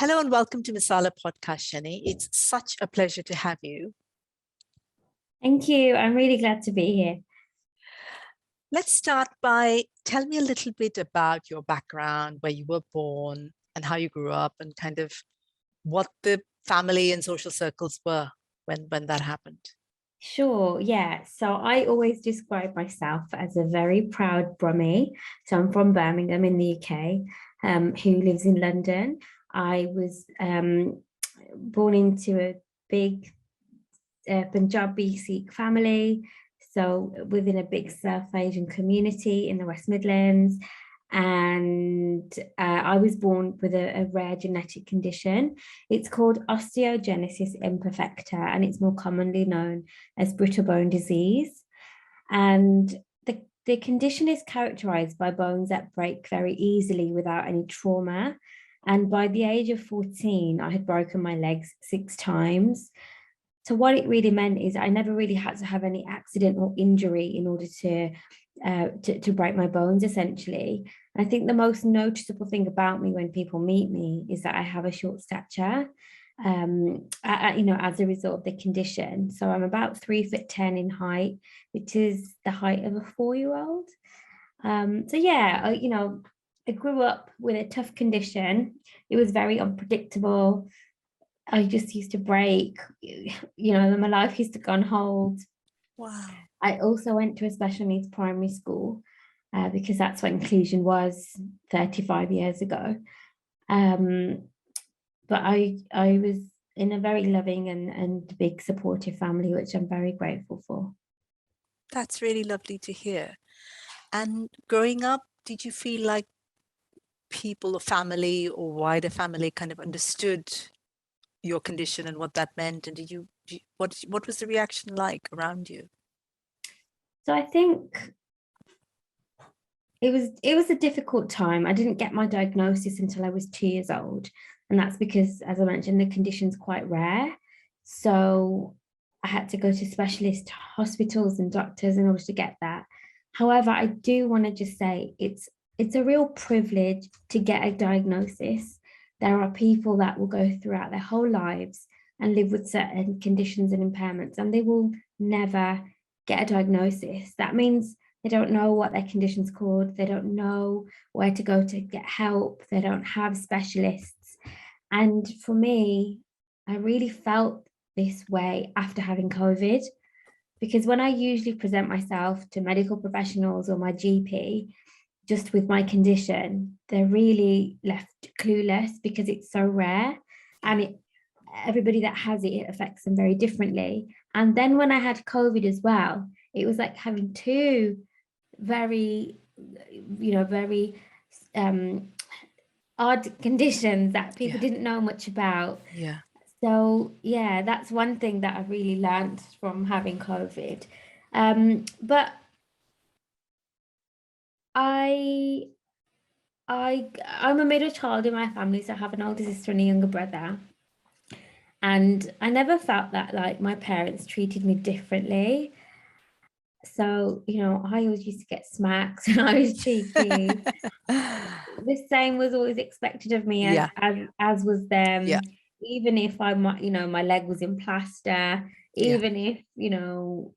Hello and welcome to Masala Podcast, Shani. It's such a pleasure to have you. Thank you. I'm really glad to be here. Let's start by tell me a little bit about your background, where you were born and how you grew up and kind of what the family and social circles were when that happened. Sure, yeah. So I always describe myself as a very proud Brummie. So I'm from Birmingham in the UK, who lives in London. I was born into a big Punjabi Sikh family, so within a big South Asian community in the West Midlands. And I was born with a rare genetic condition. It's called osteogenesis imperfecta, and it's more commonly known as brittle bone disease. And the condition is characterized by bones that break very easily without any trauma. And by the age of 14, I had broken my legs 6 times. So what it really meant is I never really had to have any accident or injury in order to break my bones, essentially. And I think the most noticeable thing about me when people meet me is that I have a short stature, as a result of the condition. So I'm about 3'10" in height, which is the height of a 4-year-old. I grew up with a tough condition. It was very unpredictable. I just used to break, my life used to go on hold. Wow. I also went to a special needs primary school because that's what inclusion was 35 years ago. But I was in a very loving and big supportive family, which I'm very grateful for. That's really lovely to hear. And growing up, did you feel like people or family or wider family kind of understood your condition and what that meant? And what was the reaction like around you? So I think it was a difficult time. I didn't get my diagnosis until I was 2 years old. And that's because, as I mentioned, the condition's quite rare. So I had to go to specialist hospitals and doctors in order to get that. However, I do want to just say it's a real privilege to get a diagnosis. There are people that will go throughout their whole lives and live with certain conditions and impairments, and they will never get a diagnosis. That means they don't know what their condition's called. They don't know where to go to get help. They don't have specialists. And for me, I really felt this way after having COVID, because when I usually present myself to medical professionals or my GP, just with my condition, they're really left clueless because it's so rare, and everybody that has it affects them very differently. And then when I had COVID as well, it was like having two very odd conditions that people didn't know much about. Yeah. So yeah, that's one thing that I really learned from having COVID. But I'm a middle child in my family, so I have an older sister and a younger brother. And I never felt that like my parents treated me differently. So, I always used to get smacked and I was cheeky. The same was always expected of me as was them. Yeah. Even if my leg was in plaster, even if,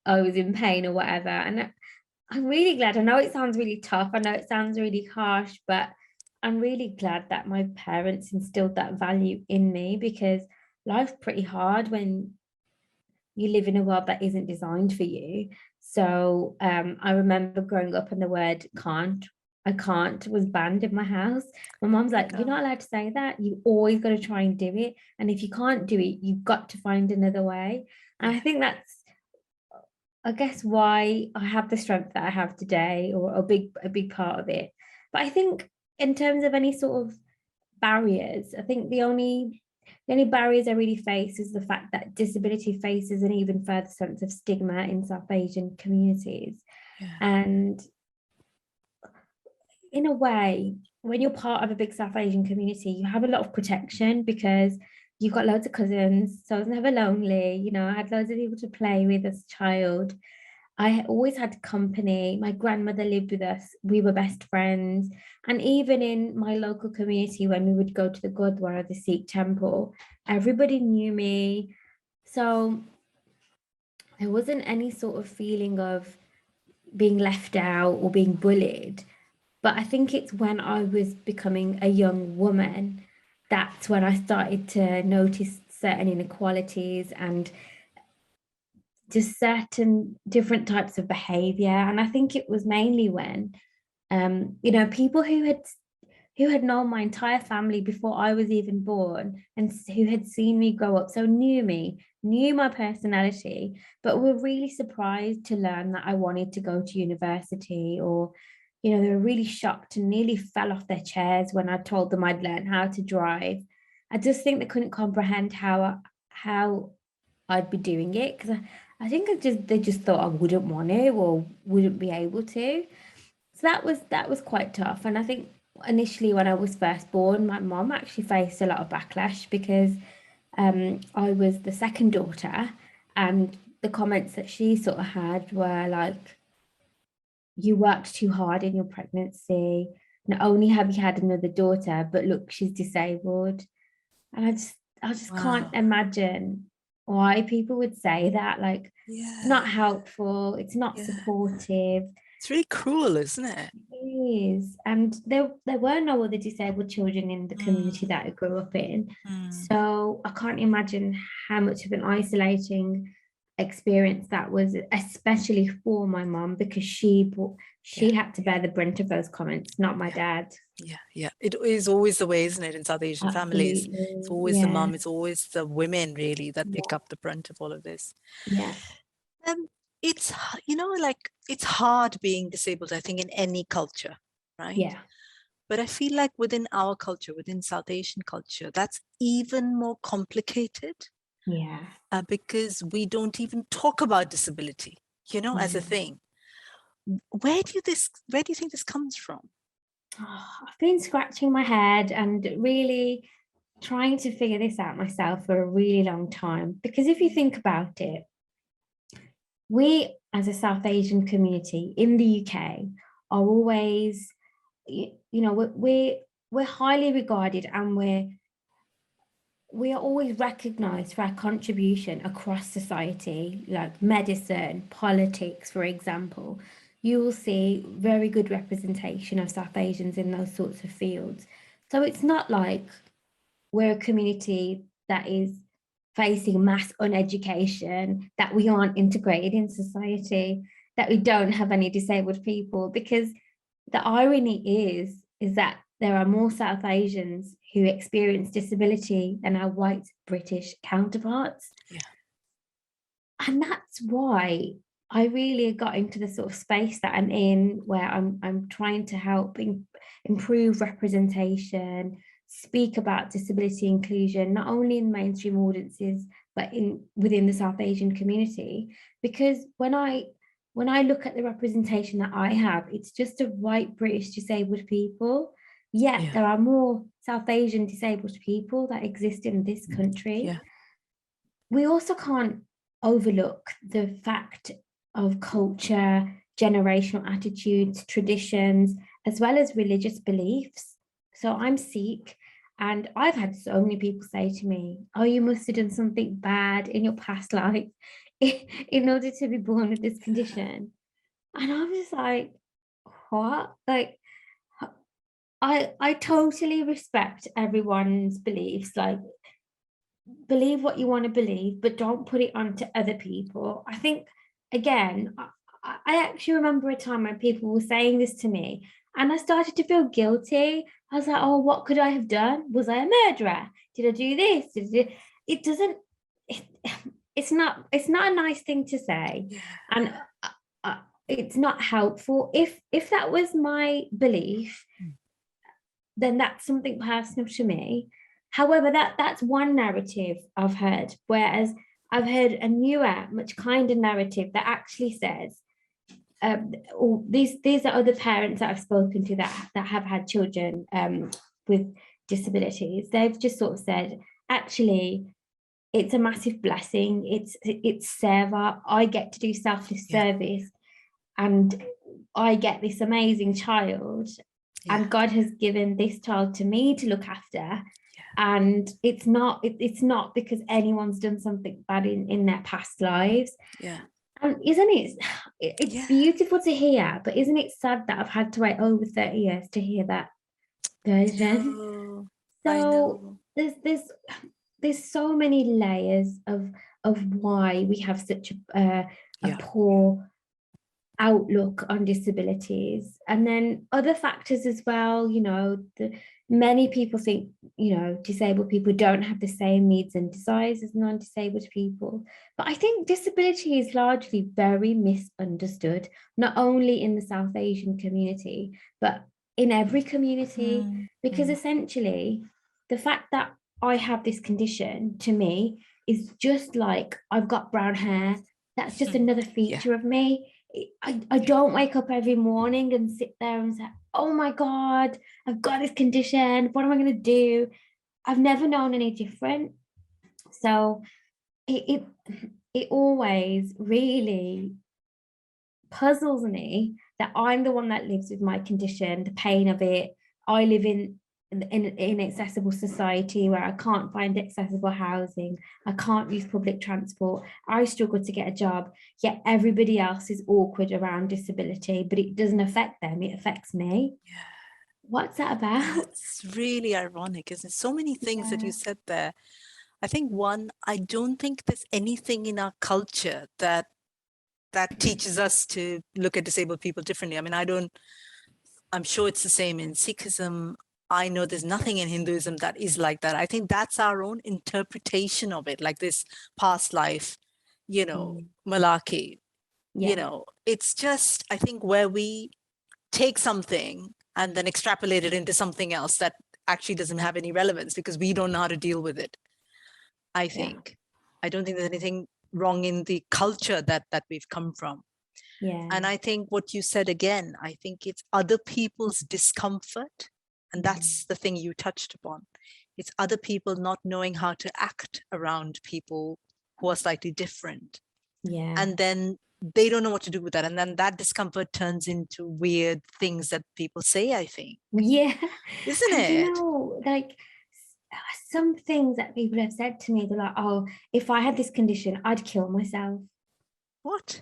I was in pain or whatever. And I'm really glad. I know it sounds really tough. I know it sounds really harsh, but I'm really glad that my parents instilled that value in me, because life's pretty hard when you live in a world that isn't designed for you. So I remember growing up and the word I can't was banned in my house. My mom's like, you're not allowed to say that. You always got to try and do it. And if you can't do it, you've got to find another way. And I think that's, I guess, why I have the strength that I have today, or a big part of it. But I think in terms of any sort of barriers, I think the only barriers I really face is the fact that disability faces an even further sense of stigma in South Asian communities. Yeah. And in a way, when you're part of a big South Asian community, you have a lot of protection because you've got loads of cousins, so I was never lonely. I had loads of people to play with as a child. I always had company. My grandmother lived with us. We were best friends. And even in my local community, when we would go to the Gurdwara, the Sikh temple, everybody knew me. So there wasn't any sort of feeling of being left out or being bullied. But I think it's when I was becoming a young woman, that's when I started to notice certain inequalities and just certain different types of behavior. And I think it was mainly when, people who had known my entire family before I was even born and who had seen me grow up, so knew me, knew my personality, but were really surprised to learn that I wanted to go to university, or, they were really shocked and nearly fell off their chairs when I told them I'd learned how to drive. I just think they couldn't comprehend how I'd be doing it, because I think they just thought I wouldn't want to or wouldn't be able to. So that was quite tough. And I think initially when I was first born, my mom actually faced a lot of backlash because I was the second daughter, and the comments that she sort of had were like, you worked too hard in your pregnancy. Not only have you had another daughter, but look, she's disabled. And I just can't Wow. imagine why people would say that. Like, it's Yeah. not helpful, it's not Yeah. supportive. It's really cruel, isn't it? It is. And there were no other disabled children in the community Mm, that I grew up in. mm. So I can't imagine how much of an isolating experience that was, especially for my mum, because Yeah. she had to bear the brunt of those comments, not my Yeah. dad. Yeah. Yeah. It is always the way, isn't it, in South Asian families? It's Absolutely. always the Yeah. mum, it's always the women really that pick Yeah. up the brunt of all of this. Yeah. Um, like it's hard being disabled, I think, in any culture, right? Yeah. But I feel like within our culture, within South Asian culture, that's even more complicated Yeah. because we don't even talk about disability, as a Yeah. thing. Where do you think this comes from? Oh, I've been scratching my head and really trying to figure this out myself for a really long time. Because if you think about it, we as a South Asian community in the UK are always, we're highly regarded, and we are always recognized for our contribution across society, like medicine, politics, for example. You will see very good representation of South Asians in those sorts of fields. So it's not like we're a community that is facing mass uneducation, that we aren't integrated in society, that we don't have any disabled people, because the irony is that there are more South Asians who experience disability than our white British counterparts. Yeah. And that's why I really got into the sort of space that I'm in, where I'm trying to help improve representation, speak about disability inclusion, not only in mainstream audiences, but within the South Asian community. Because when I look at the representation that I have, it's just of white British disabled people. Yet Yeah. there are more South Asian disabled people that exist in this country. Yeah. We also can't overlook the fact of culture, generational attitudes, traditions, as well as religious beliefs. So I'm Sikh, and I've had so many people say to me, oh, you must have done something bad in your past life in order to be born with this condition. And I was like, what? Like, I totally respect everyone's beliefs. Like, believe what you want to believe, but don't put it onto other people. I think, again, I actually remember a time when people were saying this to me, and I started to feel guilty. I was like, oh, what could I have done? Was I a murderer? Did I do this? It doesn't, it, it's not a nice thing to say. Yeah. And it's not helpful. If that was my belief, Mm. then that's something personal to me. However, that's one narrative I've heard, whereas I've heard a newer, much kinder narrative that actually says, these are other parents that I've spoken to that have had children with disabilities. They've just sort of said, actually, it's a massive blessing. It's Sarah. I get to do selfless service, and I get this amazing child, and God has given this child to me to look after. And it's not because anyone's done something bad in their past lives. And isn't it's beautiful to hear, but isn't it sad that I've had to wait over 30 years to hear that version? So there's so many layers of why we have such a poor outlook on disabilities, and then other factors as well. Many people think disabled people don't have the same needs and desires as non-disabled people, but I think disability is largely very misunderstood, not only in the South Asian community but in every community, because essentially the fact that I have this condition to me is just like I've got brown hair. That's just another feature of me. I don't wake up every morning and sit there and say, oh my God, I've got this condition. What am I going to do? I've never known any different. So it always really puzzles me that I'm the one that lives with my condition, the pain of it. I live in inaccessible society where I can't find accessible housing. I can't use public transport. I struggle to get a job, yet everybody else is awkward around disability, but it doesn't affect them. It affects me. What's that about? It's really ironic, isn't it? So many things that you said there. I think one, I don't think there's anything in our culture that teaches us to look at disabled people differently. I mean, I'm sure it's the same in Sikhism. I know there's nothing in Hinduism that is like that. I think that's our own interpretation of it, like this past life, malarkey. It's just, I think, where we take something and then extrapolate it into something else that actually doesn't have any relevance because we don't know how to deal with it. I think. I don't think there's anything wrong in the culture that we've come from. And I think what you said again, I think it's other people's discomfort. And that's the thing you touched upon. It's other people not knowing how to act around people who are slightly different. And then they don't know what to do with that. And then that discomfort turns into weird things that people say, I think. Yeah. Isn't it? Like some things that people have said to me, they're like, oh, if I had this condition, I'd kill myself. What?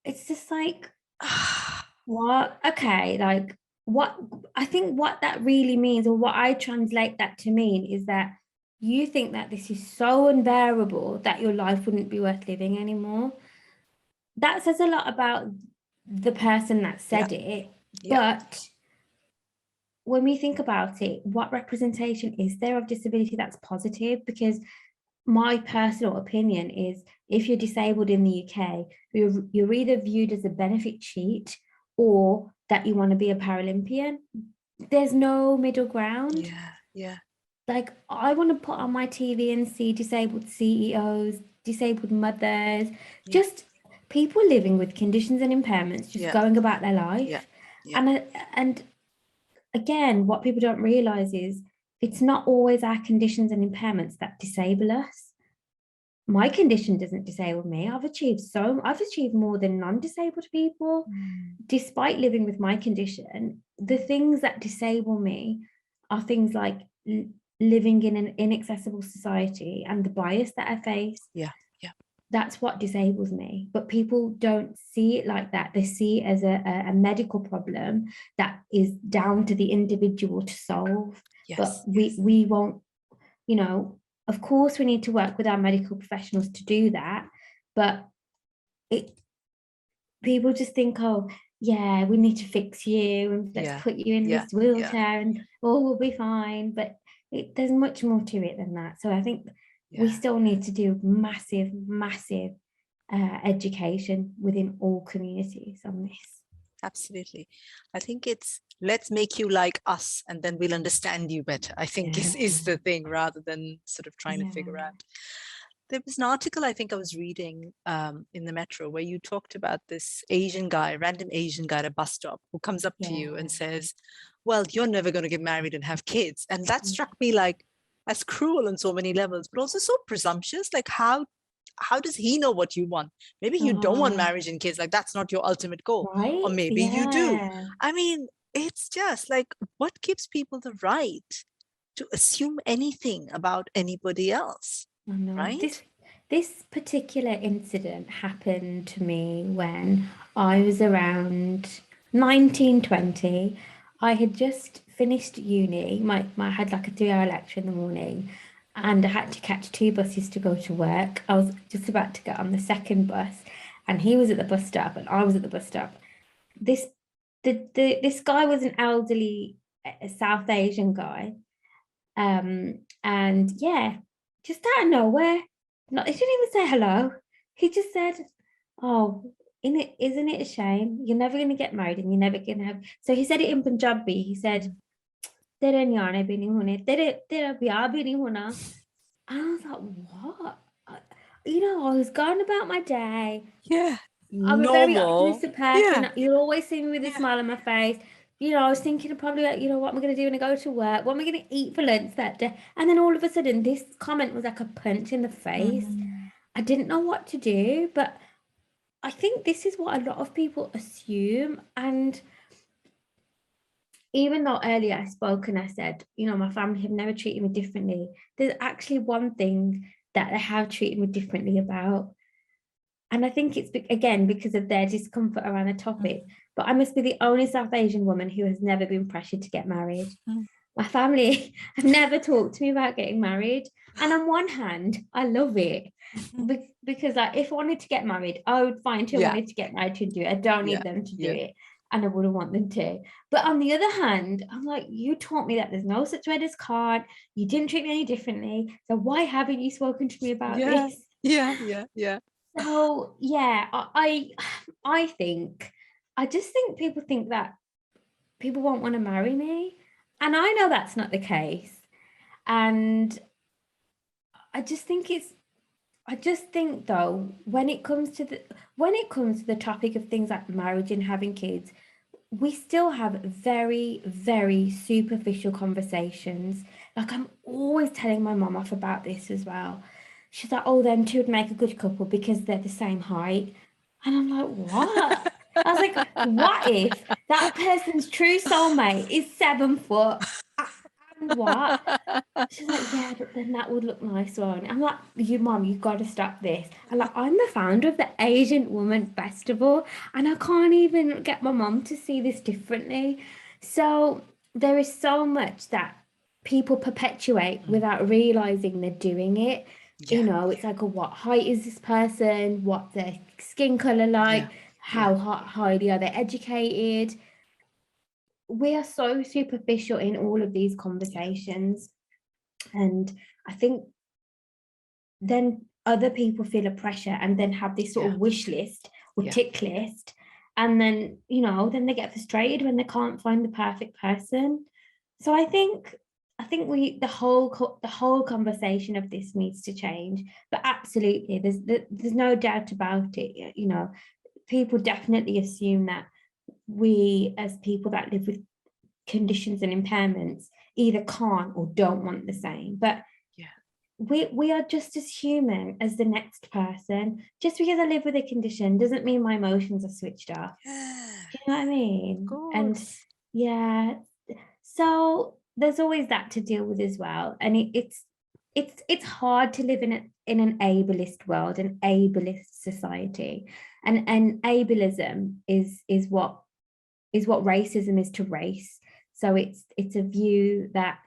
It's just like, what? Okay, like, what I think what that really means, or what I translate that to mean, is that you think that this is so unbearable that your life wouldn't be worth living anymore. That says a lot about the person that said it. But when we think about it, what representation is there of disability that's positive? Because my personal opinion is, if you're disabled in the UK, you're either viewed as a benefit cheat or that you want to be a Paralympian. There's no middle ground. Like, I want to put on my TV and see disabled CEOs, disabled mothers, just people living with conditions and impairments, just going about their life. And again, what people don't realize is it's not always our conditions and impairments that disable us. My condition doesn't disable me. I've achieved more than non-disabled people. Despite living with my condition, the things that disable me are things like living in an inaccessible society and the bias that I face. That's what disables me. But people don't see it like that. They see it as a medical problem that is down to the individual to solve. But we won't, of course we need to work with our medical professionals to do that. But people just think, oh, yeah, we need to fix you and let's put you in this wheelchair and all will be fine. But there's much more to it than that. So I think we still need to do massive education within all communities on this. Absolutely. I think it's, let's make you like us and then we'll understand you better, I think is the thing, rather than sort of trying to figure out. There was an article I think I was reading in the Metro where you talked about this random Asian guy at a bus stop who comes up to you and says, well, you're never going to get married and have kids. And that struck me like, as cruel on so many levels, but also so presumptuous. Like how does he know what you want? Maybe you don't want Oh, marriage and kids, like that's not your ultimate goal. Or right? maybe you do. Yeah. I mean, it's just like, what gives people the right to assume anything about anybody else, I know. right? This particular incident happened to me when I was around 1920. I had just finished uni. I had like a 3 hour lecture in the morning, and I had to catch two buses to go to work. I was just about to get on the second bus, and he was at the bus stop, and I was at the bus stop. This this guy was an elderly South Asian guy, and yeah, just out of nowhere, not he didn't even say hello. He just said, "Oh, isn't it a shame? You're never going to get married, and you're never going to have." So he said it in Punjabi. He said, "Tere nyane bhi nahi hone, tera biyah bhi nahi hona." And I was like, "What?" I was going about my day. Yeah. I'm a very Normal. optimistic person. Yeah. You'll always see me with a Yeah. smile on my face. I was thinking probably like, what am I going to do when I go to work? What am I going to eat for lunch that day? And then all of a sudden, this comment was like a punch in the face. Mm. I didn't know what to do, but I think this is what a lot of people assume. And even though earlier I spoke and I said, my family have never treated me differently, there's actually one thing that they have treated me differently about. And I think it's, again, because of their discomfort around the topic. But I must be the only South Asian woman who has never been pressured to get married. Mm. My family have never talked to me about getting married. And on one hand, I love it because like, if I wanted to get married, I would find who wanted to get married to do it. I don't need them to do it. And I wouldn't want them to. But on the other hand, I'm like, you taught me that there's no such word as can't. You didn't treat me any differently. So why haven't you spoken to me about this? Yeah. So yeah, I think I just think people think that people won't want to marry me, and I know that's not the case. And I just think though, when it comes to the topic of things like marriage and having kids, we still have very, very superficial conversations. Like, I'm always telling my mom off about this as well. She's like, "Oh, them two would make a good couple because they're the same height." And I'm like, "What?" I was like, "What if that person's true soulmate is 7 foot? And what?" She's like, "Yeah, but then that would look nice on." I'm like, "You mom, you got to stop this." And like, I'm the founder of the Asian Woman Festival, and I can't even get my mom to see this differently. So there is so much that people perpetuate without realizing they're doing it. It's like, what height is this person? What's their skin color like? How highly are they educated? We are so superficial in all of these conversations. And I think then other people feel a pressure and then have this sort of wish list or tick list. And then, then they get frustrated when they can't find the perfect person. So I think the whole conversation of this needs to change. But absolutely, there's no doubt about it. People definitely assume that we, as people that live with conditions and impairments, either can't or don't want the same. But we are just as human as the next person. Just because I live with a condition doesn't mean my emotions are switched off. Do you know what I mean? And yeah, so there's always that to deal with as well. And it's hard to live in an ableist world, an ableist society. And ableism is what racism is to race. So it's a view that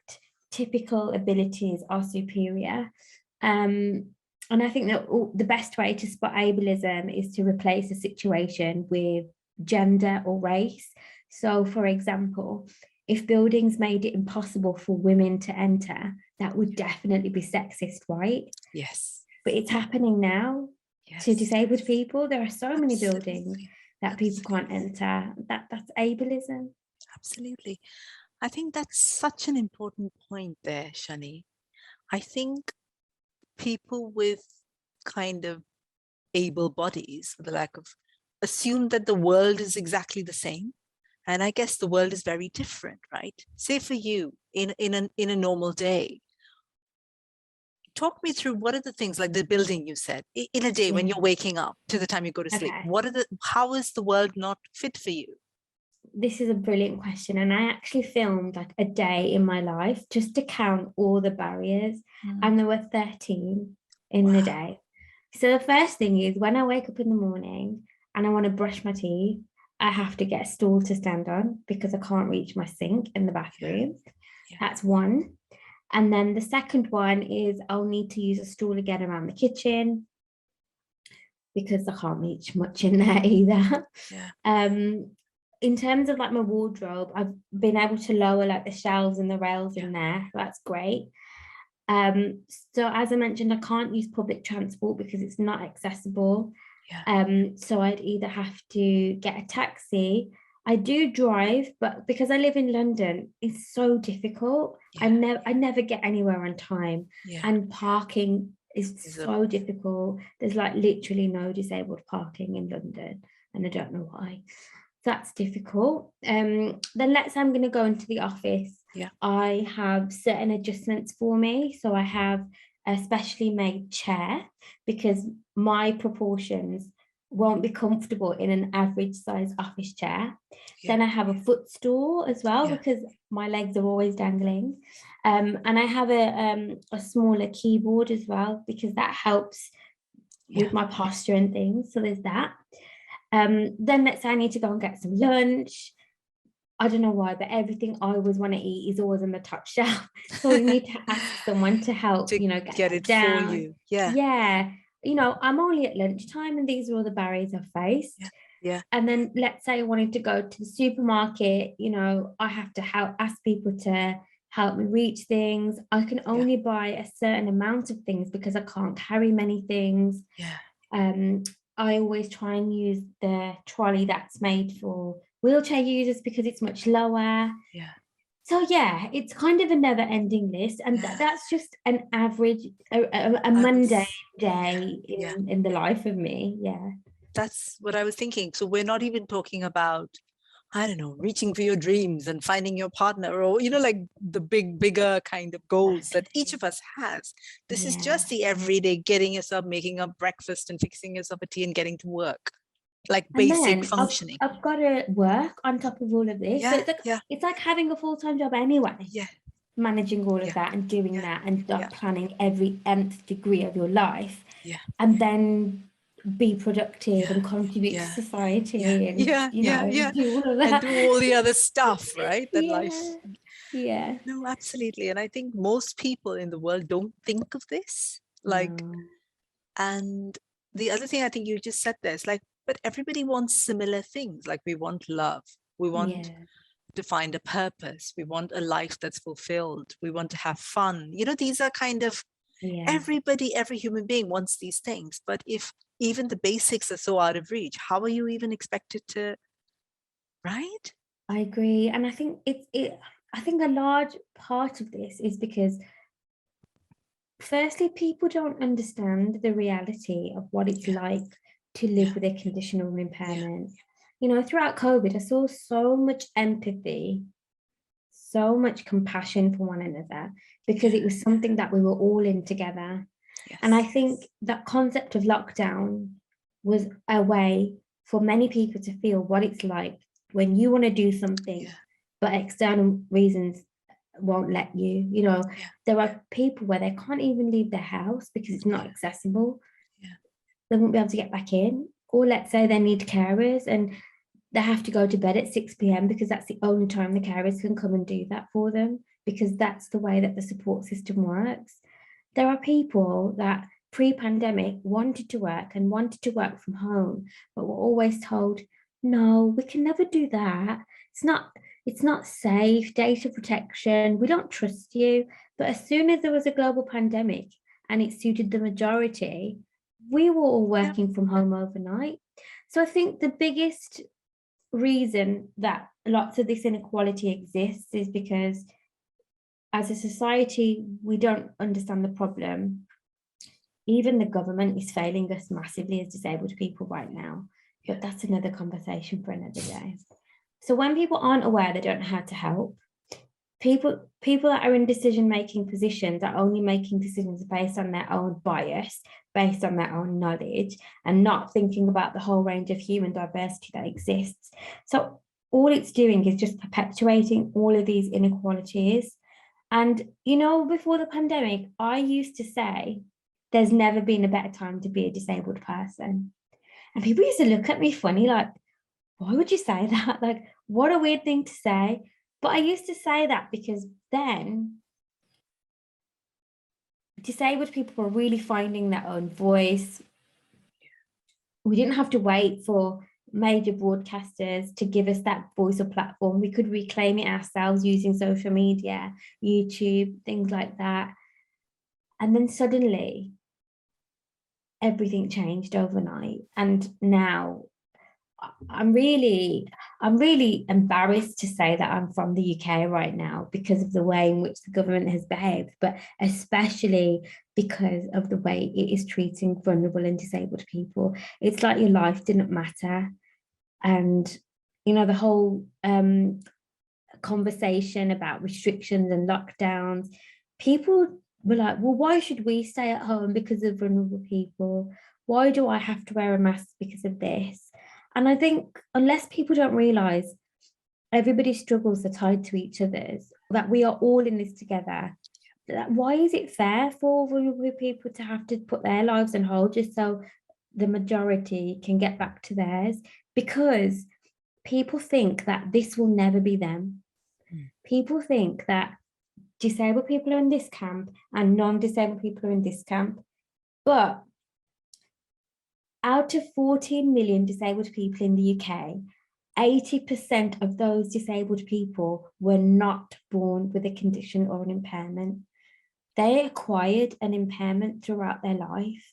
typical abilities are superior. And I think that the best way to spot ableism is to replace a situation with gender or race. So, for example, if buildings made it impossible for women to enter, that would definitely be sexist, right? Yes. But it's happening now to disabled people. There are so many buildings that people can't enter. That's ableism. Absolutely. I think that's such an important point there, Shani. I think people with kind of able bodies, for the lack of, assume that the world is exactly the same. And I guess the world is very different, right? Say for you, in a normal day, talk me through what are the things like the building you said in a day when you're waking up to the time you go to sleep. Okay. How is the world not fit for you? This is a brilliant question. And I actually filmed like a day in my life just to count all the barriers. And there were 13 in the day. So the first thing is when I wake up in the morning and I want to brush my teeth, I have to get a stool to stand on because I can't reach my sink in the bathroom. Yeah. That's one. And then the second one is I'll need to use a stool again around the kitchen because I can't reach much in there either. Yeah. In terms of like my wardrobe, I've been able to lower like the shelves and the rails in there. That's great. So as I mentioned, I can't use public transport because it's not accessible. So I'd either have to get a taxi. I do drive, but because I live in London, it's so difficult. I never get anywhere on time. And parking is so difficult. There's like literally no disabled parking in London, and I don't know why. That's difficult. Then let's say I'm going to go into the office. I have certain adjustments for me. So I have a specially made chair because my proportions won't be comfortable in an average size office chair. Then I have a footstool as well because my legs are always dangling. And I have a smaller keyboard as well because that helps with my posture and things. So there's that. Then let's say I need to go and get some lunch. I don't know why, but everything I always want to eat is always on the top shelf. So you need to ask someone to help, to get it down. For you. Yeah. I'm only at lunchtime and these are all the barriers I've faced. And then let's say I wanted to go to the supermarket, I have to ask people to help me reach things. I can only buy a certain amount of things because I can't carry many things. I always try and use the trolley that's made for wheelchair users because it's much lower. So it's kind of a never-ending list, and that's just an average, a Monday day in the life of me. That's what I was thinking. So we're not even talking about, I don't know, reaching for your dreams and finding your partner, or like the bigger kind of goals that each of us has. This is just the everyday getting yourself, making up breakfast and fixing yourself a tea and getting to work, like and basic then functioning. I've got to work on top of all of this. So it's like having a full-time job anyway. Managing all of that and doing that and planning every nth degree of your life. And then be productive and contribute to society and do all of that. And do all the other stuff, right? That life. No, absolutely. And I think most people in the world don't think of this. And the other thing I think you just said there is but everybody wants similar things. Like we want love. We want to find a purpose. We want a life that's fulfilled. We want to have fun. These are kind of every human being wants these things. But if even the basics are so out of reach, how are you even expected to, right? I agree. And I think I think a large part of this is because firstly, people don't understand the reality of what it's like to live with a condition or impairment. Throughout COVID, I saw so much empathy, so much compassion for one another because it was something that we were all in together. And I think that concept of lockdown was a way for many people to feel what it's like when you want to do something, but external reasons won't let you. There are people where they can't even leave their house because it's not accessible. They won't be able to get back in. Or let's say they need carers and they have to go to bed at 6 p.m. because that's the only time the carers can come and do that for them, because that's the way that the support system works. There are people that pre-pandemic wanted to work and wanted to work from home, but were always told, no, we can never do that. It's not safe, data protection, we don't trust you. But as soon as there was a global pandemic and it suited the majority, we were all working from home overnight. So I think the biggest reason that lots of this inequality exists is because as a society, we don't understand the problem. Even the government is failing us massively as disabled people right now, but that's another conversation for another day. So when people aren't aware, they don't know how to help. people that are in decision-making positions are only making decisions based on their own bias, based on their own knowledge, and not thinking about the whole range of human diversity that exists. So all it's doing is just perpetuating all of these inequalities. And, before the pandemic, I used to say, there's never been a better time to be a disabled person. And people used to look at me funny, like, why would you say that? Like, what a weird thing to say. But I used to say that because then disabled people were really finding their own voice. We didn't have to wait for major broadcasters to give us that voice or platform. We could reclaim it ourselves using social media, YouTube, things like that. And then suddenly everything changed overnight. And now I'm really embarrassed to say that I'm from the UK right now because of the way in which the government has behaved, but especially because of the way it is treating vulnerable and disabled people. It's like your life didn't matter. And, the whole conversation about restrictions and lockdowns, people were like, well, why should we stay at home because of vulnerable people? Why do I have to wear a mask because of this? And I think unless people don't realize everybody's struggles are tied to each other's, that we are all in this together, that why is it fair for vulnerable people to have to put their lives on hold just so the majority can get back to theirs? Because people think that this will never be them. People think that disabled people are in this camp and non-disabled people are in this camp. But out of 14 million disabled people in the UK, 80% of those disabled people were not born with a condition or an impairment. They acquired an impairment throughout their life.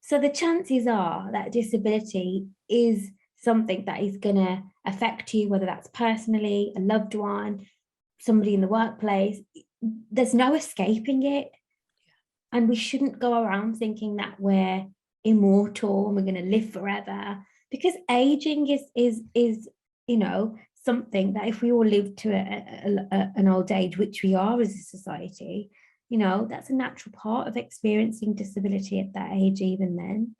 So the chances are that disability is something that is going to affect you, whether that's personally, a loved one, somebody in the workplace. There's no escaping it. And we shouldn't go around thinking that we're immortal and we're going to live forever, because aging is something that if we all live to an old age, which we are as a society, that's a natural part of experiencing disability at that age even then.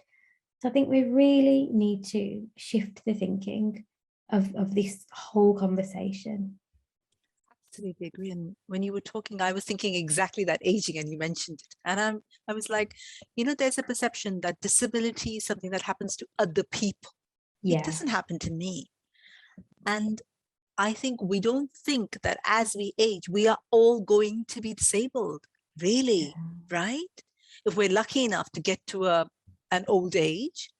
So I think we really need to shift the thinking of this whole conversation. Absolutely agree. And when you were talking, I was thinking exactly that, aging, and you mentioned it. And I was like, there's a perception that disability is something that happens to other people. Yeah. It doesn't happen to me. And I think we don't think that as we age, we are all going to be disabled, really, right? If we're lucky enough to get to an old age,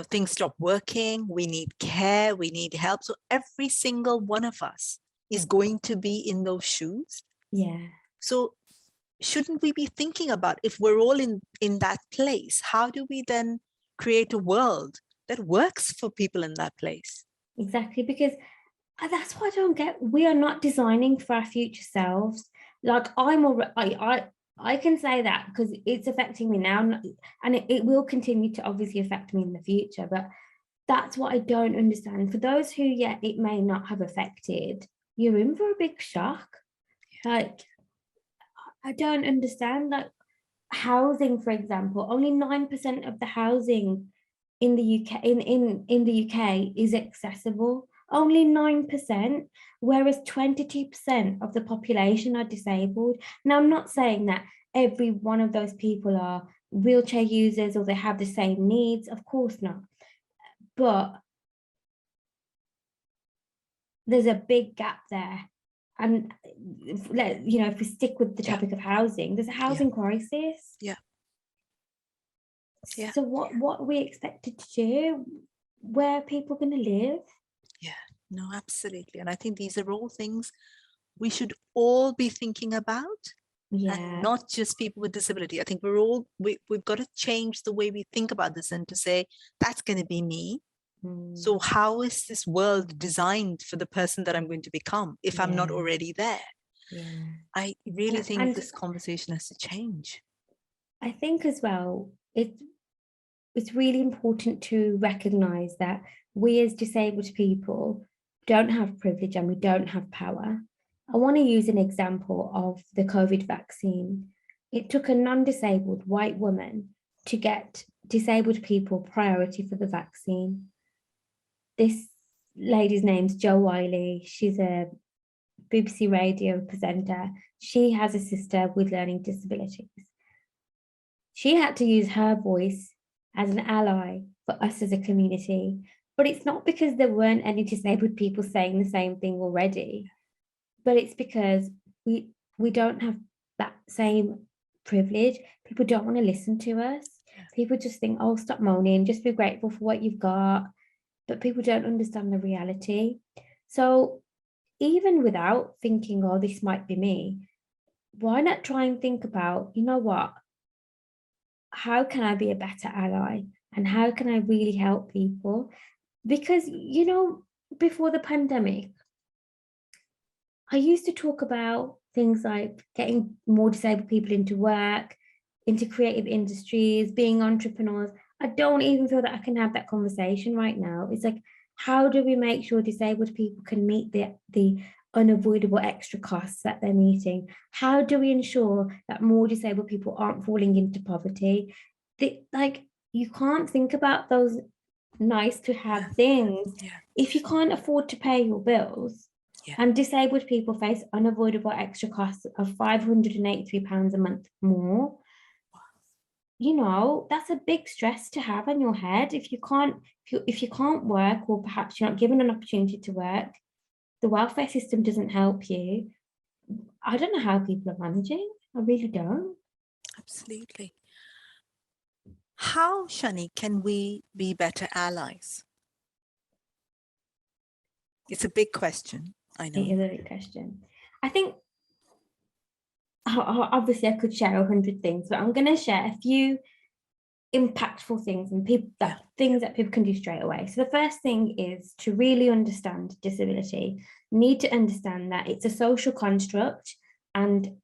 things stop working, we need care, we need help. So every single one of us is going to be in those shoes. Yeah. So shouldn't we be thinking about, if we're all in that place, how do we then create a world that works for people in that place? Exactly, because that's what I don't get. We are not designing for our future selves. Like I can say that because it's affecting me now, and it will continue to obviously affect me in the future. But that's what I don't understand. For those who, it may not have affected, you're in for a big shock. Like, I don't understand. Like, housing, for example, only 9% of the housing in the UK in the UK is accessible. Only 9%, whereas 22% of the population are disabled. Now, I'm not saying that every one of those people are wheelchair users or they have the same needs. Of course not. But there's a big gap there. And, if we stick with the topic of housing, there's a housing crisis. Yeah. So what are we expected to do? Where are people going to live? Yeah, no, absolutely. And I think these are all things we should all be thinking about. And not just people with disability. I think we've got to change the way we think about this, and to say, that's going to be me. So how is this world designed for the person that I'm going to become if I'm not already there? I really think this conversation has to change. I think as well, it's really important to recognize that we as disabled people don't have privilege and we don't have power. I want to use an example of the COVID vaccine. It took a non-disabled white woman to get disabled people priority for the vaccine. This lady's name's Jo Wiley. She's a BBC radio presenter. She has a sister with learning disabilities. She had to use her voice as an ally for us as a community, but it's not because there weren't any disabled people saying the same thing already, but it's because we don't have that same privilege. People don't want to listen to us. People just think, oh, stop moaning, just be grateful for what you've got. But people don't understand the reality. So even without thinking, oh, this might be me, why not try and think about, you know what, how can I be a better ally? And how can I really help people? Because, you know, before the pandemic, I used to talk about things like getting more disabled people into work, into creative industries, being entrepreneurs. I don't even feel that I can have that conversation right now. It's like, how do we make sure disabled people can meet the unavoidable extra costs that they're meeting? How do we ensure that more disabled people aren't falling into poverty? Like, you can't think about those nice to have things if you can't afford to pay your bills. And disabled people face unavoidable extra costs of £583 a month more. You know, that's a big stress to have on your head. If you can't work, or perhaps you're not given an opportunity to work, the welfare system doesn't help you. I don't know how people are managing. I really don't. Absolutely. How, Shani, can we be better allies? It's a big question, I know. It is a big question. I think, obviously I could share 100 things, but I'm going to share a few impactful things and things that people can do straight away. So the first thing is to really understand disability. You need to understand that it's a social construct, and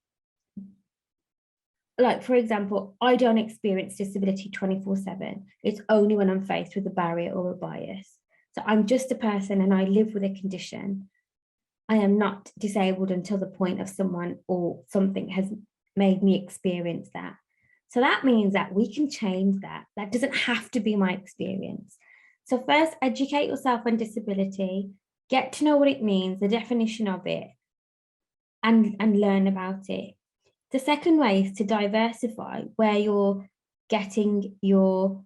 like, for example, I don't experience disability 24/7. It's only when I'm faced with a barrier or a bias. So I'm just a person and I live with a condition. I am not disabled until the point of someone or something has made me experience that. So that means that we can change that. That doesn't have to be my experience. So first, educate yourself on disability, get to know what it means, the definition of it, and learn about it. The second way is to diversify where you're getting your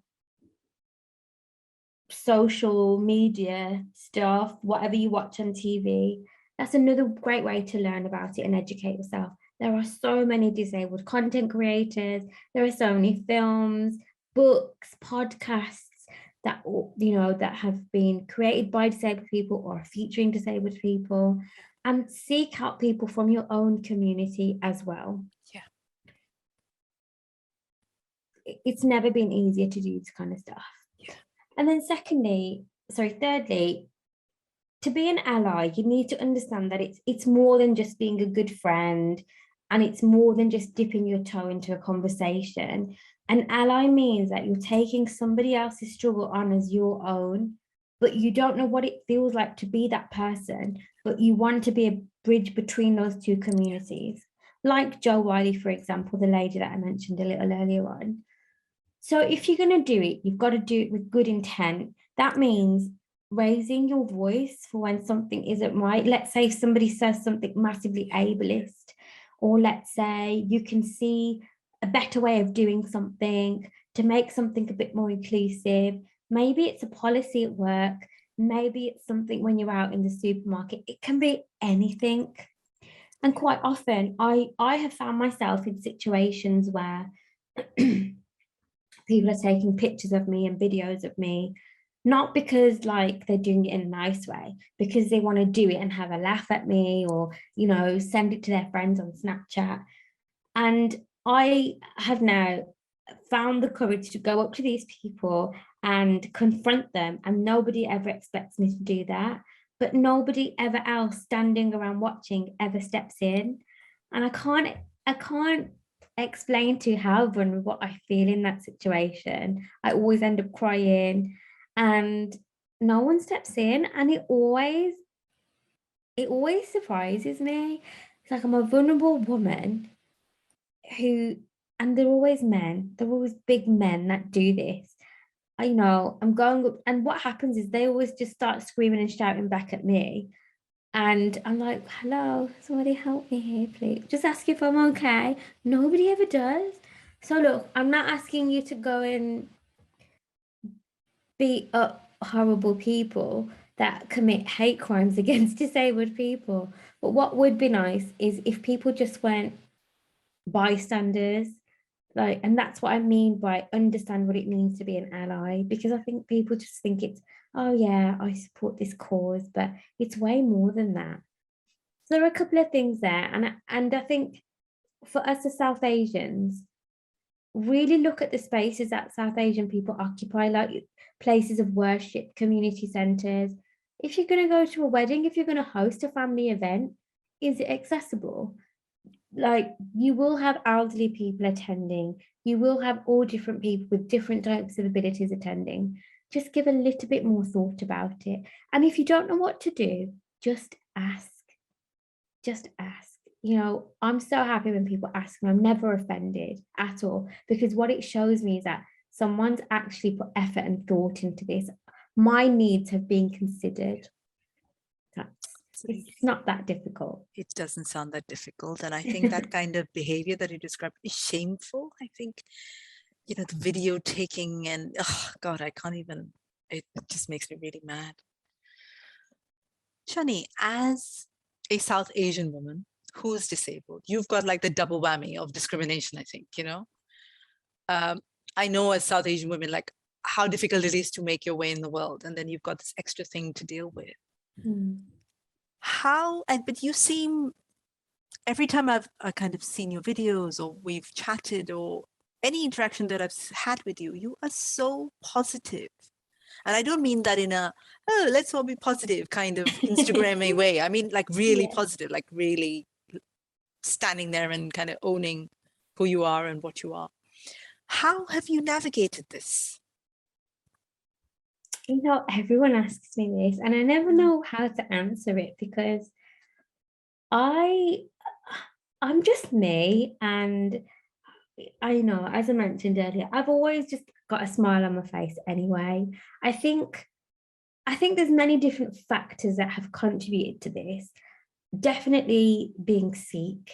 social media stuff, whatever you watch on TV. That's another great way to learn about it and educate yourself. There are so many disabled content creators. There are so many films, books, podcasts that, you know, that have been created by disabled people or featuring disabled people, and seek out people from your own community as well. Yeah. It's never been easier to do this kind of stuff. Yeah. And then thirdly, to be an ally, you need to understand that it's more than just being a good friend, and it's more than just dipping your toe into a conversation. An ally means that you're taking somebody else's struggle on as your own, but you don't know what it feels like to be that person, but you want to be a bridge between those two communities. Like Jo Wiley, for example, the lady that I mentioned a little earlier on. So if you're going to do it, you've got to do it with good intent. That means raising your voice for when something isn't right. Let's say somebody says something massively ableist, or let's say you can see a better way of doing something to make something a bit more inclusive. Maybe it's a policy at work. Maybe it's something when you're out in the supermarket. It can be anything. And quite often, I have found myself in situations where people are taking pictures of me and videos of me, not because like they're doing it in a nice way, because they want to do it and have a laugh at me, or, you know, send it to their friends on Snapchat. And I have now found the courage to go up to these people and confront them, and nobody ever expects me to do that, but nobody ever else standing around watching ever steps in. And I can't explain to you how vulnerable I feel in that situation. I always end up crying and no one steps in, and it always it always surprises me. It's like I'm a vulnerable woman who, and they're always men, they're always big men that do this. I'm going up, and what happens is they always just start screaming and shouting back at me. And I'm like, hello, somebody help me here, please. Just ask if I'm okay. Nobody ever does. So look, I'm not asking you to go and beat up horrible people that commit hate crimes against disabled people. But what would be nice is if people just went bystanders, like, and that's what I mean by understand what it means to be an ally, because I think people just think it's, oh yeah, I support this cause, but it's way more than that. So there are a couple of things there, and I think for us as South Asians, really look at the spaces that South Asian people occupy, like places of worship, community centres. If you're going to go to a wedding, if you're going to host a family event, is it accessible? Like, you will have elderly people attending, you will have all different people with different types of abilities attending. Just give a little bit more thought about it. And if you don't know what to do, just ask. Just ask. I'm so happy when people ask, and I'm never offended at all, because what it shows me is that someone's actually put effort and thought into this. My needs have been considered. It's not that difficult. It doesn't sound that difficult. And I think that kind of behavior that you described is shameful. I think, the video taking and, oh God, I can't even, it just makes me really mad. Shani, as a South Asian woman who's disabled, you've got like the double whammy of discrimination, I think, I know as South Asian women, like how difficult it is to make your way in the world. And then you've got this extra thing to deal with. But you seem, every time I kind of seen your videos or we've chatted or any interaction that I've had with you, you are so positive. And I don't mean that in a, oh, let's all be positive kind of Instagram way. I mean, like really positive, like really standing there and kind of owning who you are and what you are. How have you navigated this? Everyone asks me this, and I never know how to answer it, because I'm just me, and as I mentioned earlier, I've always just got a smile on my face anyway. I think there's many different factors that have contributed to this. Definitely being Sikh,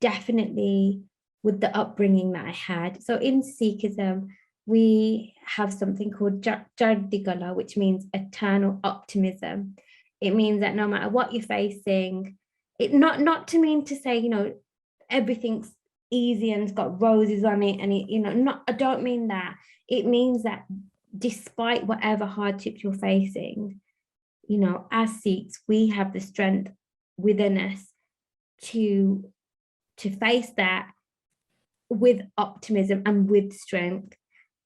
definitely with the upbringing that I had. So in Sikhism, we have something called Jardigala, which means eternal optimism. It means that no matter what you're facing, it not to mean to say, everything's easy and it's got roses on it, and I don't mean that. It means that despite whatever hardships you're facing, as Sikhs, we have the strength within us to face that with optimism and with strength.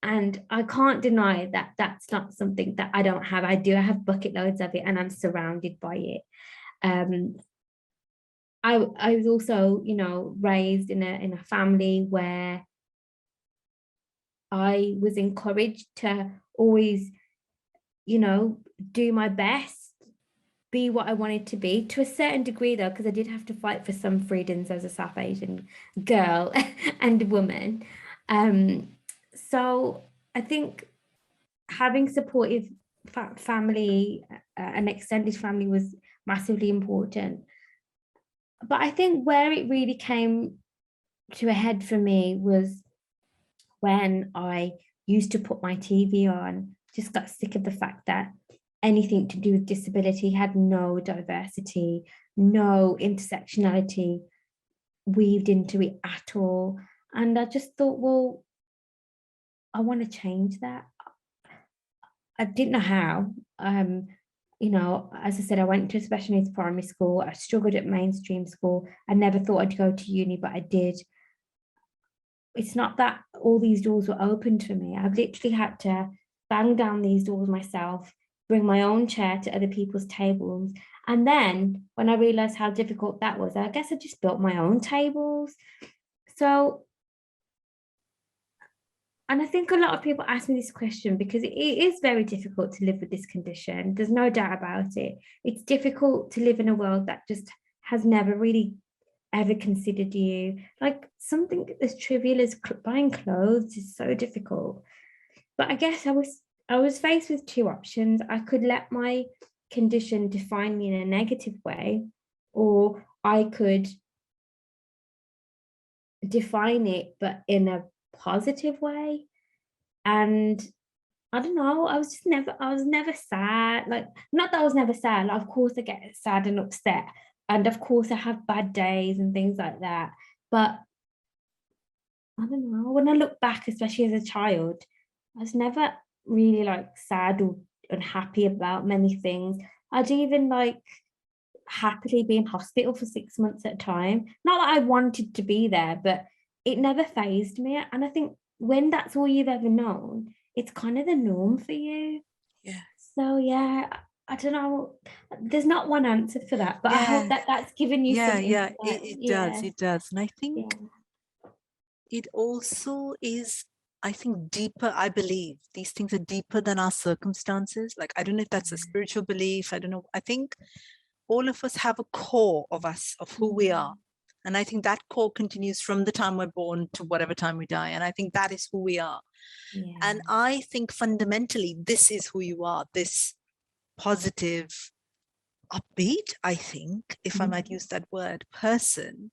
And I can't deny that that's not something that I don't have. I have bucket loads of it, and I'm surrounded by it. I was also, raised in a family where I was encouraged to always, do my best, be what I wanted to be, to a certain degree though, because I did have to fight for some freedoms as a South Asian girl and woman. So I think having supportive family, an extended family, was massively important. But I think where it really came to a head for me was when I used to put my TV on, just got sick of the fact that anything to do with disability had no diversity, no intersectionality weaved into it at all. And I just thought, well, I want to change that. I didn't know how. As I said, I went to a special needs primary school. I struggled at mainstream school. I never thought I'd go to uni, but I did. It's not that all these doors were open to me. I've literally had to bang down these doors myself, bring my own chair to other people's tables. And then when I realized how difficult that was, I guess I just built my own tables. So And I think a lot of people ask me this question because it is very difficult to live with this condition. There's no doubt about it. It's difficult to live in a world that just has never really ever considered you. Like something as trivial as buying clothes is so difficult. But I guess I was faced with two options. I could let my condition define me in a negative way, or I could define it but in a positive way. And I don't know, I was never sad. Like, not that I was never sad, like, of course I get sad and upset, and of course I have bad days and things like that, but I don't know, when I look back, especially as a child, I was never really like sad or unhappy about many things. I'd even like happily be in hospital for 6 months at a time. Not that I wanted to be there, but it never fazed me. And I think when that's all you've ever known, it's kind of the norm for you. Yeah. So yeah, I don't know. There's not one answer for that, but I hope that that's given you some insight. It does. It does. And I think Yeah. it also is, I think, deeper. I believe these things are deeper than our circumstances. Like, I don't know if that's a spiritual belief. I don't know. I think all of us have a core of us, of who we are. And I think that core continues from the time we're born to whatever time we die. And I think that is who we are. Yeah. And I think fundamentally, this is who you are, this positive, upbeat, I think, if I might use that word, person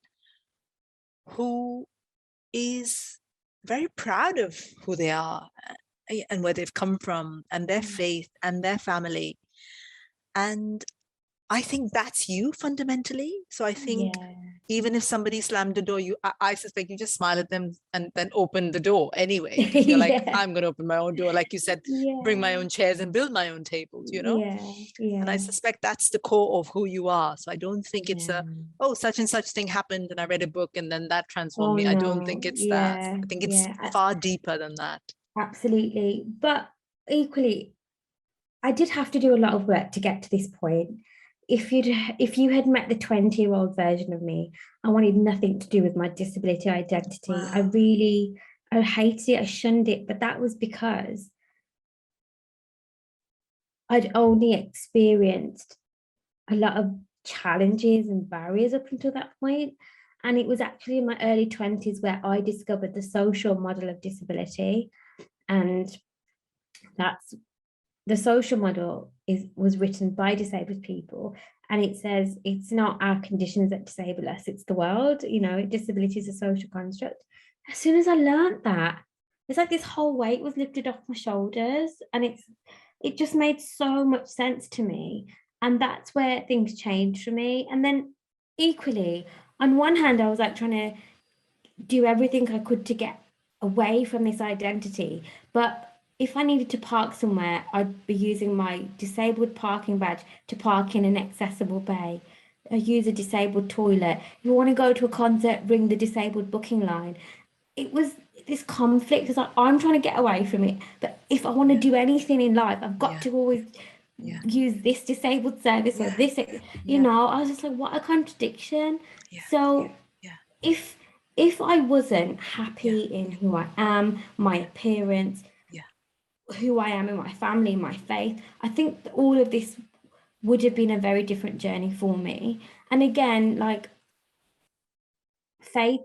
who is very proud of who they are and where they've come from and their faith and their family. And I think that's you fundamentally. So I think even if somebody slammed the door, I suspect you just smile at them and then open the door anyway. Because you're like, I'm going to open my own door. Like you said, bring my own chairs and build my own tables, you know? And I suspect that's the core of who you are. So I don't think it's such and such thing happened and I read a book and then that transformed me. I don't think it's that. I think it's far deeper than that. Absolutely. But equally, I did have to do a lot of work to get to this point. If you had met the 20-year-old version of me, I wanted nothing to do with my disability identity. Wow. I hated it, I shunned it, but that was because I'd only experienced a lot of challenges and barriers up until that point. And it was actually in my early 20s where I discovered the social model of disability. And that's the social model was written by disabled people, and it says it's not our conditions that disable us, it's the world. You know, disability is a social construct. As soon as I learned that, it's like this whole weight was lifted off my shoulders, and it just made so much sense to me. And that's where things changed for me. And then equally, on one hand, I was like trying to do everything I could to get away from this identity, but if I needed to park somewhere, I'd be using my disabled parking badge to park in an accessible bay. I use a disabled toilet. If you want to go to a concert, ring the disabled booking line. It was this conflict. It's like, I'm trying to get away from it, but if I want to do anything in life, I've got to always use this disabled service or this. You know, I was just like, what a contradiction. So if I wasn't happy in who I am, my appearance, who I am in my family, my faith, I think all of this would have been a very different journey for me. And again, like, faith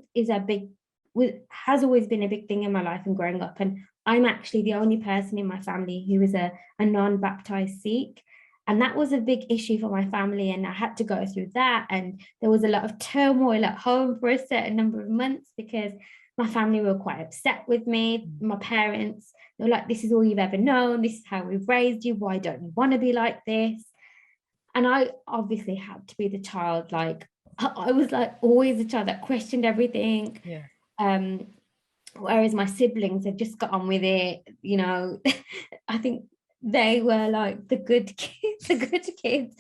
has always been a big thing in my life and growing up. And I'm actually the only person in my family who is a non-baptized Sikh. And that was a big issue for my family. And I had to go through that. And there was a lot of turmoil at home for a certain number of months because my family were quite upset with me. My parents, they were like, this is all you've ever known. This is how we've raised you. Why don't you want to be like this? And I obviously had to be the child. Like, I was like always the child that questioned everything. Whereas my siblings had just got on with it. You know, I think they were like the good kids.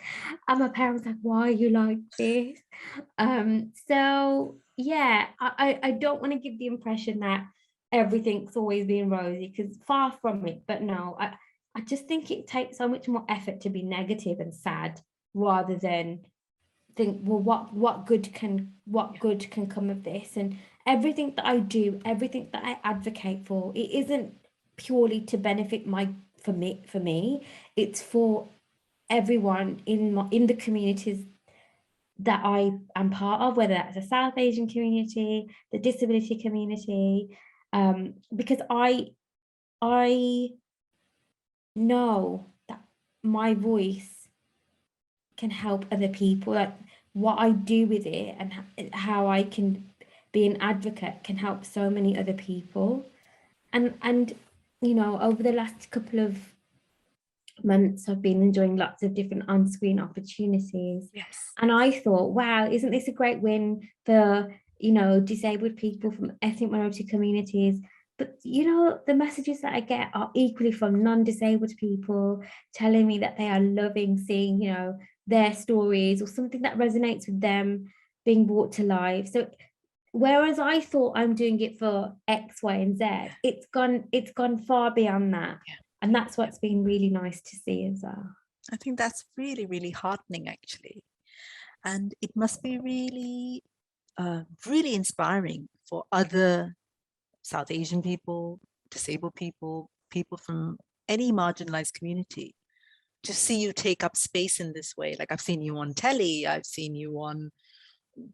And my parents like, why are you like this? So yeah, I don't want to give the impression that everything's always been rosy, because far from it. But no, I just think it takes so much more effort to be negative and sad rather than think, well, what good can come of this? And everything that I do, everything that I advocate for, it isn't purely to benefit for me. It's for everyone in the communities that I am part of, whether that's the South Asian community, the disability community, because I know that my voice can help other people. Like what I do with it and how I can be an advocate can help so many other people. And you know, over the last couple of months, I've been enjoying lots of different on-screen opportunities. Yes. And I thought, wow, isn't this a great win for, you know, disabled people from ethnic minority communities? But, you know, the messages that I get are equally from non-disabled people telling me that they are loving seeing, you know, their stories or something that resonates with them being brought to life. So whereas I thought I'm doing it for X, Y, and Z, it's gone far beyond that. Yeah. And that's what's been really nice to see as well. I think that's really, really heartening, actually. And it must be really, really inspiring for other South Asian people, disabled people, people from any marginalized community to see you take up space in this way. Like I've seen you on telly, I've seen you on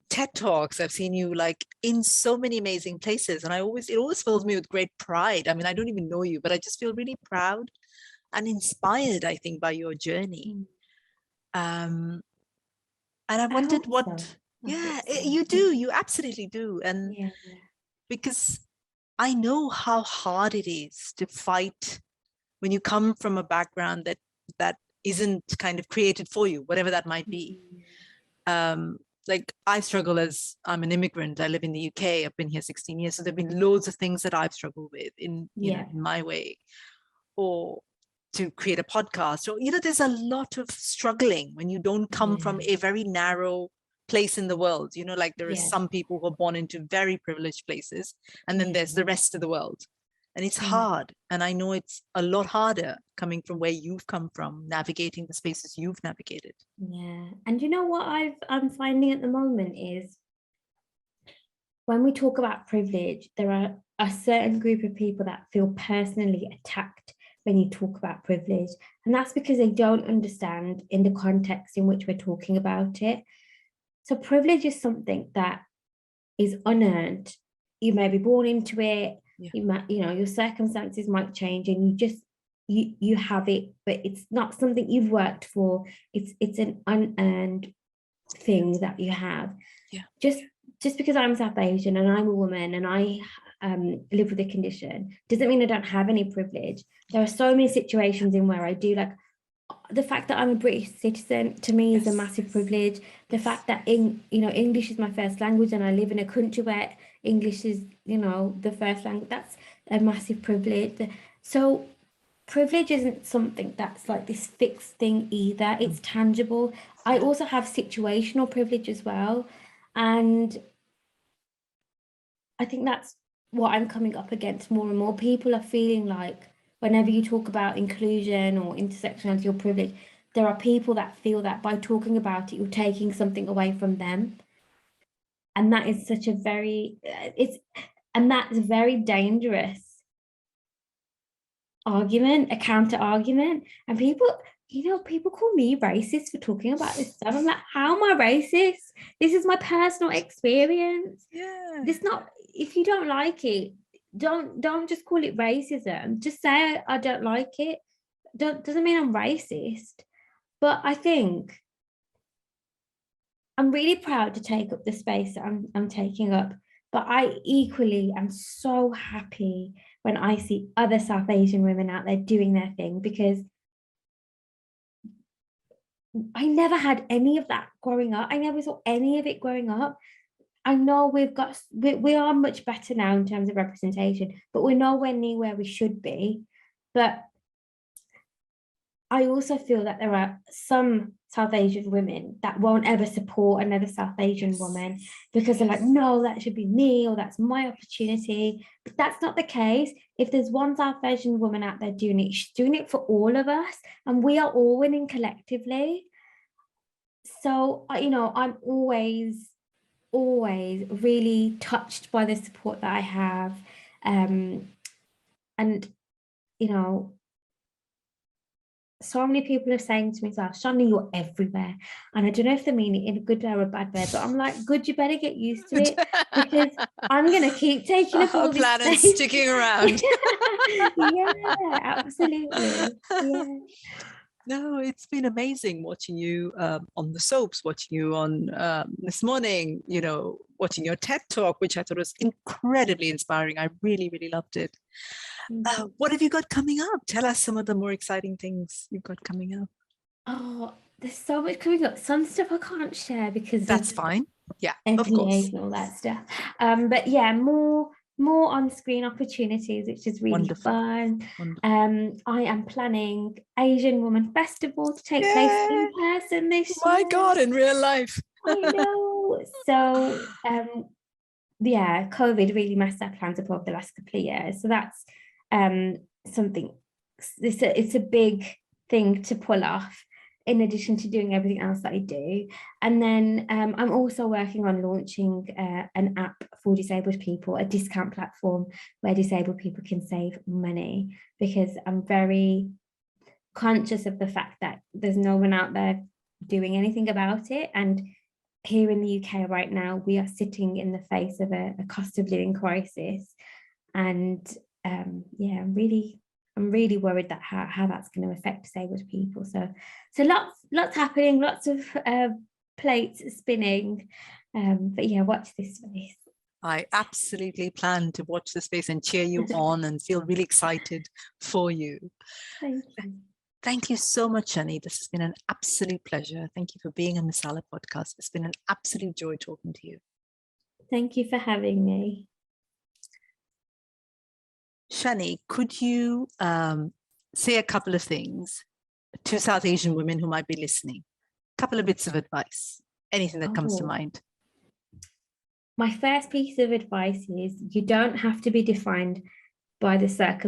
TED Talks, I've seen you like in so many amazing places. And it always fills me with great pride. I mean, I don't even know you, but I just feel really proud and inspired, I think, by your journey. And I I wondered hope what, so. you do, you absolutely do. And Yeah. because I know how hard it is to fight when you come from a background that isn't kind of created for you, whatever that might be. Like I struggle as I'm an immigrant. I live in the UK. I've been here 16 years. So there've been loads of things that I've struggled with in my way, or to create a podcast, or, there's a lot of struggling when you don't come from a very narrow place in the world. Like there are some people who are born into very privileged places, and then there's the rest of the world. And it's hard. And I know it's a lot harder coming from where you've come from, navigating the spaces you've navigated. Yeah. And you know what I'm finding at the moment is when we talk about privilege, there are a certain group of people that feel personally attacked when you talk about privilege. And that's because they don't understand in the context in which we're talking about it. So privilege is something that is unearned. You may be born into it. You might, your circumstances might change, and you have it, but it's not something you've worked for. It's an unearned thing that you have. Just because I'm South Asian and I'm a woman and I live with a condition doesn't mean I don't have any privilege. There are so many situations in where I do, like the fact that I'm a British citizen to me is a massive privilege. The fact that English is my first language and I live in a country where English is, the first language, that's a massive privilege. So privilege isn't something that's like this fixed thing either. It's tangible. I also have situational privilege as well. And I think that's what I'm coming up against more and more. People are feeling like whenever you talk about inclusion or intersectionality or privilege, there are people that feel that by talking about it, you're taking something away from them. And that is such a that's a very dangerous argument, a counter argument. And people call me racist for talking about this stuff. I'm like, how am I racist? This is my personal experience. If you don't like it, don't just call it racism. Just say I don't like it. Doesn't mean I'm racist. But I think I'm really proud to take up the space that I'm taking up. But I equally am so happy when I see other South Asian women out there doing their thing, because I never had any of that growing up. I never saw any of it growing up. I know we are much better now in terms of representation, but we're nowhere near where we should be. But I also feel that there are some South Asian women that won't ever support another South Asian woman because they're like, no, that should be me, or that's my opportunity. But that's not the case. If there's one South Asian woman out there doing it, she's doing it for all of us, and we are all winning collectively. So, I'm always always really touched by the support that I have. And, you know, so many people are saying to me, well, Shani, you're everywhere. And I don't know if they mean it in a good way or a bad way, but I'm like, good, you better get used to it, because I'm going to keep taking up I all this plan on space. sticking around. Yeah, absolutely. Yeah. No, it's been amazing watching you on the soaps, watching you on This Morning, you know, watching your TED Talk, which I thought was incredibly inspiring. I really, really loved it. What have you got coming up? Tell us some of the more exciting things you've got coming up. Oh, there's so much coming up. Some stuff I can't share because That's of fine. Yeah, of course. NDAs and all that stuff. But yeah, more on-screen opportunities, which is really Wonderful. fun. Wonderful. I am planning Asian Woman Festival to take place Yay! in person this My year. God, in real life. I know. So yeah, COVID really messed our plans up over the last couple of years. So that's something. It's a big thing to pull off, in addition to doing everything else that I do. And then I'm also working on launching an app for disabled people, a discount platform where disabled people can save money, because I'm very conscious of the fact that there's no one out there doing anything about it. And here in the UK right now, we are sitting in the face of a cost of living crisis. And yeah, I'm really worried that how that's going to affect disabled people. So lots happening, lots of plates spinning. But yeah, watch this space. I absolutely plan to watch the space and cheer you on and feel really excited for you. Thank you. Thank you so much, Shani. This has been an absolute pleasure. Thank you for being on Masala Podcast. It's been an absolute joy talking to you. Thank you for having me. Shani, could you say a couple of things to South Asian women who might be listening? A couple of bits of advice, anything that comes to mind. My first piece of advice is you don't have to be defined by the circumstances